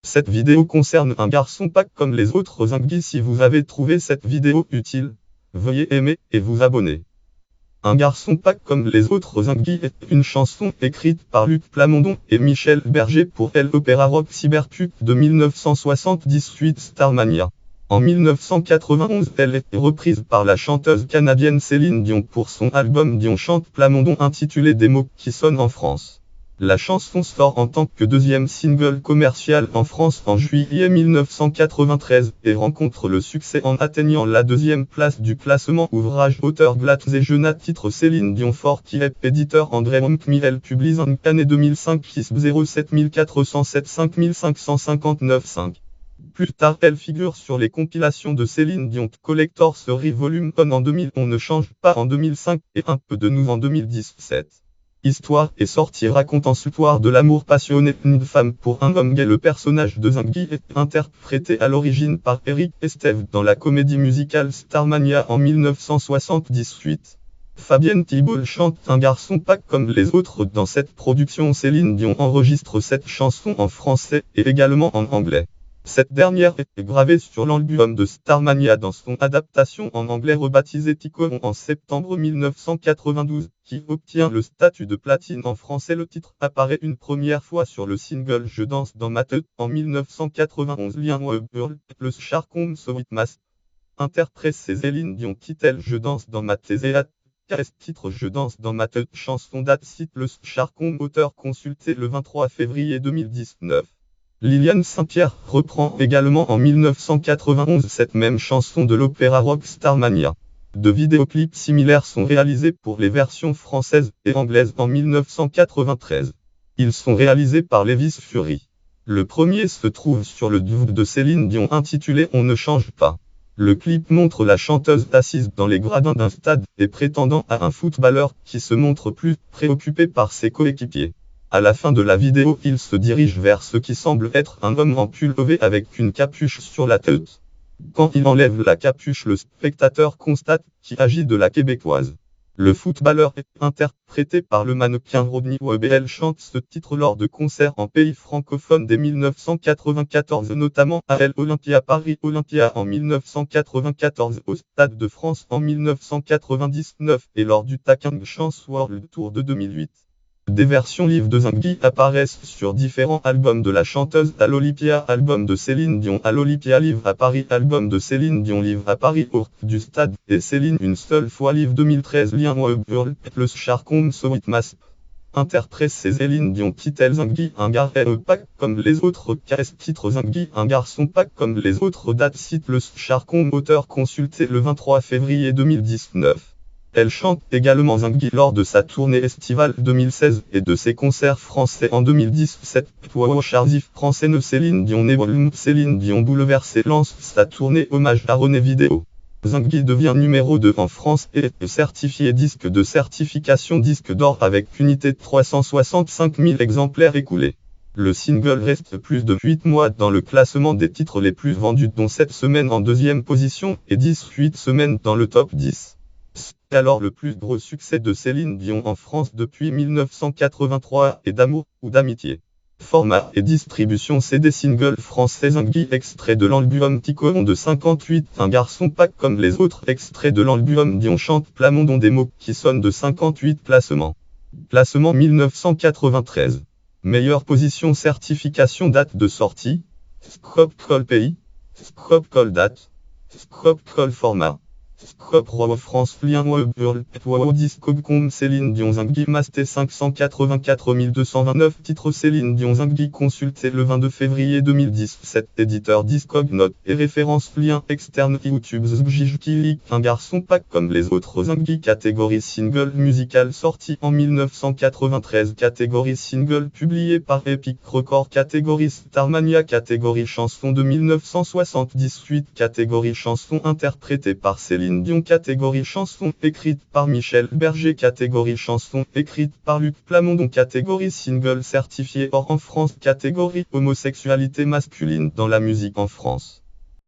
Cette vidéo concerne un garçon pas comme les autres Zingui. Si vous avez trouvé cette vidéo utile, veuillez aimer et vous abonner. Un garçon pas comme les autres Zingui est une chanson écrite par Luc Plamondon et Michel Berger pour l'opéra rock Cyberpunk de 1978 Starmania. En 1991, elle est reprise par la chanteuse canadienne Céline Dion pour son album Dion chante Plamondon intitulé Des mots qui sonnent en France. La chanson sort en tant que deuxième single commercial en France en juillet 1993 et rencontre le succès en atteignant la deuxième place du classement ouvrage auteur Glattes et Jeunes titre Céline Dion fort qui est éditeur André Moncmi. Elle publie en année 2005 07407 5559 5. Plus tard, elle figure sur les compilations de Céline Dion Collector Story Volume 1 en 2000, On ne change pas en 2005 et Un peu de nous en 2017. Histoire est sortie racontant l'histoire de l'amour passionné d'une femme pour un homme gay. Le personnage de Zingui est interprété à l'origine par Eric Estève dans la comédie musicale Starmania en 1978. Fabienne Thibault chante Un garçon pas comme les autres. Dans cette production, Céline Dion enregistre cette chanson en français et également en anglais. Cette dernière est gravée sur l'album de Starmania dans son adaptation en anglais rebaptisé Ticon en septembre 1992, qui obtient le statut de platine en français. Le titre apparaît une première fois sur le single Je danse dans ma tête en 1991. Lien Burl, le Charcom Sowitmas. Interprète Céline Dion titel Je danse dans ma tête. Titre Je danse dans ma tête. Chanson date site le Charcom auteur consulté le 23 février 2019. Liliane Saint-Pierre reprend également en 1991 cette même chanson de l'opéra rock Starmania. Deux vidéoclips similaires sont réalisés pour les versions françaises et anglaises en 1993. Ils sont réalisés par Lévis Fury. Le premier se trouve sur le DVD de Céline Dion intitulé On ne change pas. Le clip montre la chanteuse assise dans les gradins d'un stade et prétendant à un footballeur qui se montre plus préoccupé par ses coéquipiers. À la fin de la vidéo, il se dirige vers ce qui semble être un homme en pull levé avec une capuche sur la tête. Quand il enlève la capuche, le spectateur constate qu'il agit de la québécoise. Le footballeur est interprété par le mannequin Rodney Webel chante ce titre lors de concerts en pays francophones dès 1994, notamment à l'Olympia Paris Olympia en 1994, au Stade de France en 1999 et lors du Takang Chance World Tour de 2008. Des versions live de Zingui apparaissent sur différents albums de la chanteuse à l'Olympia, album de Céline Dion à l'Olympia live à Paris, album de Céline Dion live à Paris au du Stade et Céline une seule fois live 2013 Lien Burl, le Charcom Sowitmas. Interprète Céline Dion titel Zingui un gars pas comme les autres caresse titre Zingui un garçon pas comme les autres date site le Charcom auteur consulté le 23 février 2019. Elle chante également Zingui lors de sa tournée estivale 2016 et de ses concerts français en 2017. Wow Charzif français ne Céline Dion Céline Dion bouleversée lance sa tournée hommage à René Vidéo. Zingui devient numéro 2 en France et est certifié disque de certification disque d'or avec unité de 365 000 exemplaires écoulés. Le single reste plus de 8 mois dans le classement des titres les plus vendus, dont 7 semaines en deuxième position et 18 semaines dans le top 10. C'est alors le plus gros succès de Céline Dion en France depuis 1983 et d'amour ou d'amitié. Format et distribution CD single français Zingui extrait de l'album Ticon de 58 Un garçon pas comme les autres extrait de l'album Dion chante Plamondon des mots qui sonnent de 58 placements. Classement 1993. Meilleure position certification date de sortie. Scope Call pays. Scope Call date. Scope Call format. Scope Roi France Lien Burl Wow Discog.com Céline Dion Zingui Masté 584 229 Titre Céline Dion Zingui consulté le 22 février 2017 Éditeur Discog Note et référence lien externe YouTube Zgijkili Un garçon pas comme les autres Zingui catégorie single musical sorti en 1993 catégorie single publié par Epic Record catégorie Starmania catégorie chanson de 1978 catégorie chanson interprétée par Céline Dion catégorie chanson écrite par Michel Berger catégorie chanson écrite par Luc Plamondon catégorie single certifié or en France catégorie homosexualité masculine dans la musique en France.